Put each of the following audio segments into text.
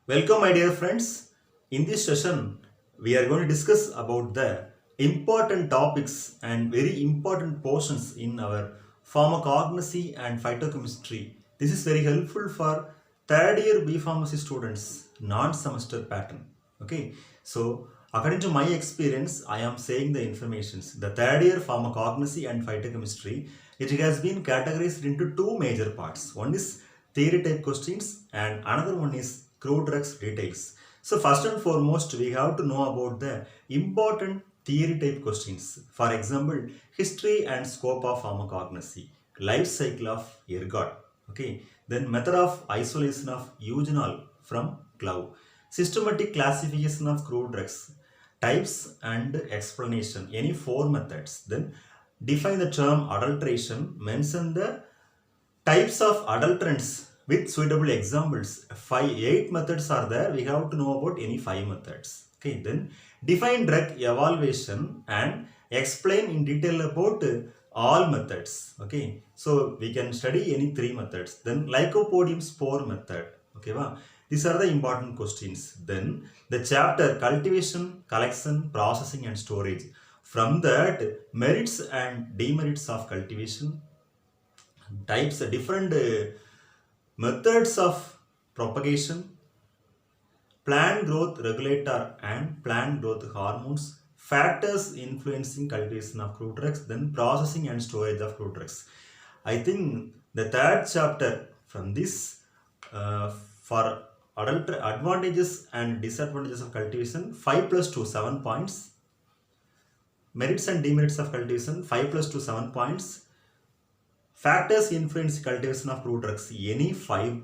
Welcome, my dear friends. In this session, we are going to discuss about the important topics and very important portions in our pharmacognosy and phytochemistry. This is very helpful for third year B pharmacy students, non-semester pattern. Okay, so according to my experience, I am saying the informations. The third year pharmacognosy and phytochemistry, it has been categorized into two major parts. One is theory type questions and another one is crude drugs details. So first and foremost, we have to know about the important theory type questions. For example, history and scope of pharmacognosy, life cycle of ergot. Okay, then method of isolation of eugenol from glove, systematic classification of crude drugs, types and explanation, any four methods. Then define the term adulteration, mention the types of adulterants with suitable examples. Eight methods are there. We have to know about any five methods. Okay, then define drug evaluation and explain in detail about all methods. Okay, so we can study any three methods. Then lycopodium spore method. Okay, wow. These are the important questions. Then the chapter cultivation, collection, processing, and storage. From that, merits and demerits of cultivation, types different methods of propagation, plant growth regulator and plant growth hormones, factors influencing cultivation of crude drugs, then processing and storage of crude drugs. I think the third chapter from this for advantages and disadvantages of cultivation, 5 plus 2 7 points, merits and demerits of cultivation, 5 plus 2 7 points, factors influence cultivation of crude drugs, any five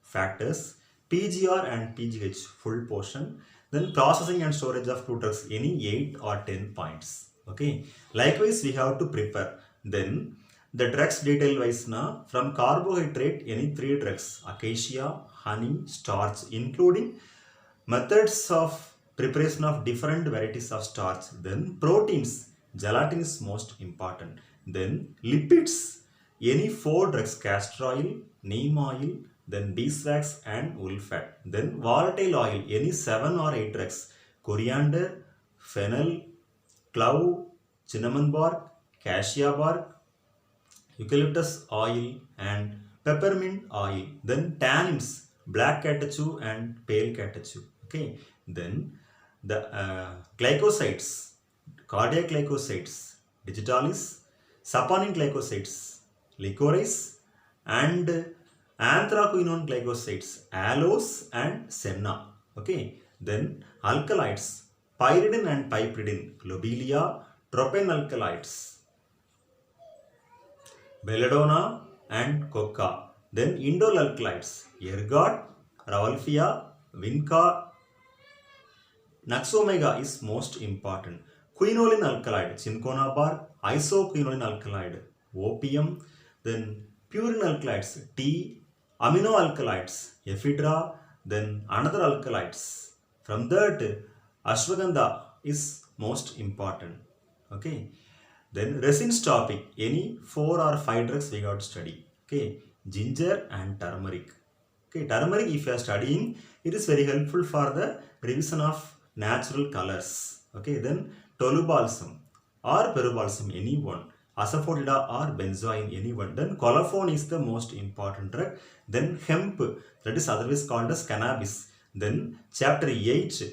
factors, PGR and PGH full portion, then processing and storage of crude drugs, any 8 or 10 points. Okay. Likewise, we have to prepare. Then the drugs detail wise now, from carbohydrate, any three drugs, acacia, honey, starch, including methods of preparation of different varieties of starch. Then proteins, gelatin is most important. Then lipids, any four drugs, castor oil, neem oil, then beeswax and wool fat. Then volatile oil, any seven or eight drugs, coriander, fennel, clove, cinnamon bark, cassia bark, eucalyptus oil and peppermint oil. Then tannins, black catechu and pale catechu. Okay. Then the glycosides, cardiac glycosides, digitalis, saponin glycosides, licorice and anthraquinone glycosides, aloes and senna. Okay. Then alkalides, pyridine and piperidine, lobelia, tropinalkalides, belladonna and coca. Then indole alkalides, ergot, rauwolfia, vinca, naxomega is most important. Quinoline alkaloid, cinchona bark, isoquinoline alkaloid, opium, then purine alkaloids, tea, amino alkaloids, ephedra, then another alkaloids. From that, ashwagandha is most important. Okay. Then resins topic, any four or five drugs we got to study. Okay, ginger and turmeric. Okay, turmeric if you are studying, it is very helpful for the revision of natural colors. Okay, then tolubalsam or perubalsam, any one. Asafoetida or benzoin, any one. Then colophon is the most important drug. Then hemp, that is otherwise called as cannabis. Then chapter 8.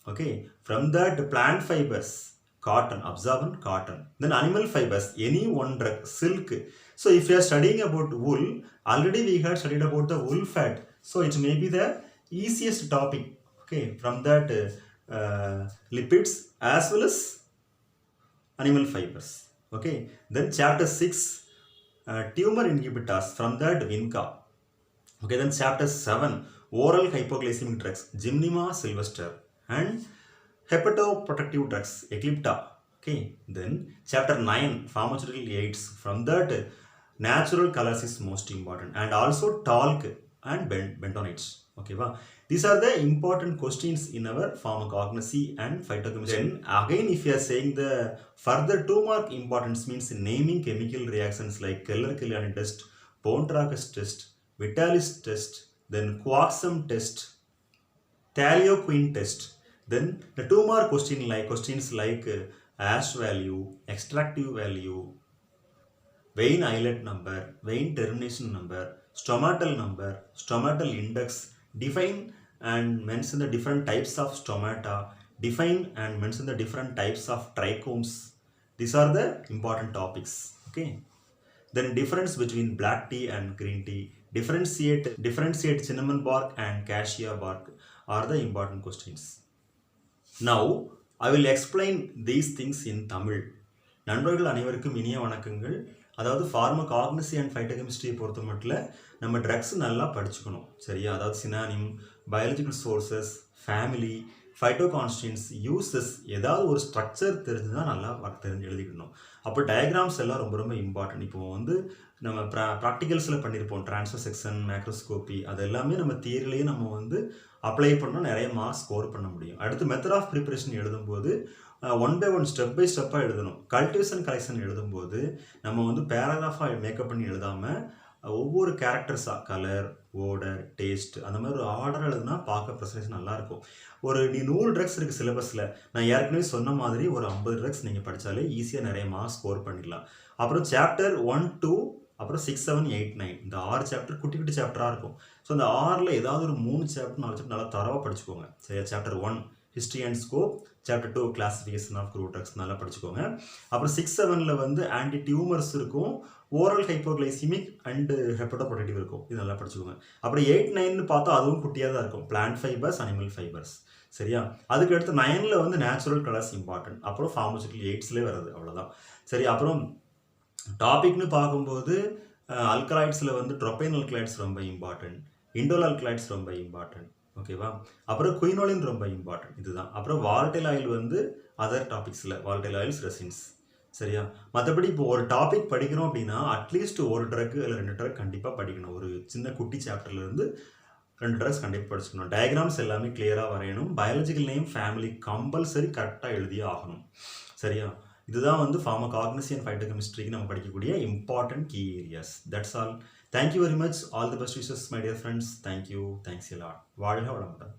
Okay, from that plant fibers, cotton, absorbent cotton. Then animal fibers, any one drug, silk. So if you are studying about wool, already we had studied about the wool fat. So it may be the easiest topic. Okay, from that lipids as well as animal fibers. Okay, then chapter 6, tumor inhibitors, from that vinca. Okay, then chapter 7, oral hypoglycemic drugs, Gymnema sylvester and hepatoprotective drugs, Eclipta. Okay, then chapter 9, pharmaceutical aids. From that, natural colors is most important, and also talc and bentonides. Okay, wow. These are the important questions in our pharmacognosy and phytochemistry. Then again, if you are saying the further 2 mark importance means naming chemical reactions like Keller-Killian test, Pontryag's test, Vitalis test, then Quaxam test, Thalioquine test. Then the 2 mark questions like ash value, extractive value, vein islet number, vein termination number, stomatal index, define and mention the different types of stomata, define and mention the different types of trichomes. These are the important topics. Okay. Then difference between black tea and green tea, differentiate cinnamon bark and cassia bark are the important questions. Now I will explain these things in Tamil. நண்பர்கள் அனைவருக்கும் இனிய வணக்கங்கள். அதாவது pharmacognosy and ஃபைட்டோகெமிஸ்ட்ரியை பொறுத்த மட்டும் நம்ம drugs நல்லா படிச்சுக்கணும். சரியா? அதாவது synonym, biological sources, family, phytoconstituents, uses, ஏதாவது ஒரு ஸ்ட்ரக்சர் தெரிஞ்சு தான் நல்லா தெரிஞ்சு எழுதிக்கணும். அப்போ டயக்ராம்ஸ் எல்லாம் ரொம்ப ரொம்ப இம்பார்ட்டன்ட். இப்போ வந்து நம்ம ப்ராக்டிகல்ஸில் பண்ணியிருப்போம், ட்ரான்ஸ்ஃபர் செக்ஷன், மேக்ரோஸ்கோப்பி, அது எல்லாமே நம்ம தியரிலேயே நம்ம வந்து அப்ளை பண்ணால் நிறைய மார்க்ஸ் ஸ்கோர் பண்ண முடியும். அடுத்து மெத்தட் ஆஃப் ப்ரிப்பரேஷன் எழுதும்போது 1 by 1 ஸ்டெப் பை ஸ்டெப்பாக எழுதணும். கல்டிவேஷன் கலெக்ஷன் எழுதும்போது நம்ம வந்து பேராகிராஃபாக மேக்கப் பண்ணி எழுதாமல் ஒவ்வொரு கேரக்டர்ஸாக கலர், ஓடர், டேஸ்ட் அந்த மாதிரி ஒரு ஆர்டர் எழுதுனா பார்க்க ப்ரெசன்டேஷன் நல்லாயிருக்கும். நீ 100 ட்ரக்ஸ் இருக்குது சிலபஸில். நான் ஏற்கனவே சொன்ன மாதிரி ஒரு 50 ட்ரக்ஸ் நீங்கள் படித்தாலே ஈஸியாக நிறைய மார்க்ஸ் ஸ்கோர் பண்ணிடலாம். அப்புறம் சாப்டர் 1, 2, அப்புறம் 6, 7, 8, 9 இந்த 6 சாப்டர் குட்டி குட்டி சாப்டராக இருக்கும். ஸோ அந்த 6ல் ஏதாவது ஒரு 3 சாப்டர் 4 சாப்டர் நல்லா தரவாக படிச்சுக்கோங்க. சரியா? Chapter 1 history and scope, chapter 2 classification of crude drugs நல்லா படிச்சுக்கோங்க. அப்புறம் 6, 7ல் வந்து ஆன்டி டியூமர்ஸ் இருக்கும், ஓரல் ஹைப்போகிளைசிமிக் அண்டு ஹெப்படோப்ரொடக்டிவ் இருக்கும். இது நல்லா படிச்சுக்கோங்க. அப்புறம் 8, 9ன்னு பார்த்தா அதுவும் குட்டியாக தான் இருக்கும், பிளான்ட் ஃபைபர்ஸ், அனிமல் ஃபைபர்ஸ். சரியா? அதுக்கு அடுத்து 9ல் வந்து நேச்சுரல் கலர்ஸ் இம்பார்ட்டன்ட். அப்புறம் ஃபார்மசூட்டிக்கல் 8ஸ்லேயே வருது, அவ்வளோதான். சரி, அப்புறம் டாபிக்னு பார்க்கும்போது அல்கலாய்ட்ஸில் வந்து ட்ரொபைன் அல்கலாய்ட்ஸ் ரொம்ப இம்பார்ட்டன்ட், இண்டோல் அல்கலாய்ட்ஸ் ரொம்ப இம்பார்ட்டன்ட். ஓகேவா? அப்புறம் குயினோலின் ரொம்ப இம்பார்ட்டன்ட். இதுதான். அப்புறம் வால்டைல் ஆயில் வந்து அதர் டாபிக்ஸில் வால்டைல் ஆயில்ஸ், ரெசின்ஸ். சரியா? மற்றபடி இப்போ ஒரு டாபிக் படிக்கிறோம் அப்படின்னா அட்லீஸ்ட் ஒரு ட்ரக் இல்லை 2 ட்ரக் கண்டிப்பாக படிக்கணும். ஒரு சின்ன குட்டி சாப்டர்லேருந்து 2 ட்ரக்ஸ் கண்டிப்பாக படிச்சுக்கணும். டயக்ராம்ஸ் எல்லாமே கிளியராக வரையணும். பயாலஜிக்கல் நேம், ஃபேமிலி கம்பல்சரி கரெக்டாக எழுதியே ஆகணும். சரியா? இதுதான் வந்து ஃபார்மகாக்னசி அண்ட் ஃபைட்டோகெமிஸ்ட்ரிக்கு நம்ம படிக்கக்கூடிய important key areas. That's all. Thank you very much. All the best wishes, my dear friends. Thank you. Thanks a lot. வாழ்க வளமுடன்.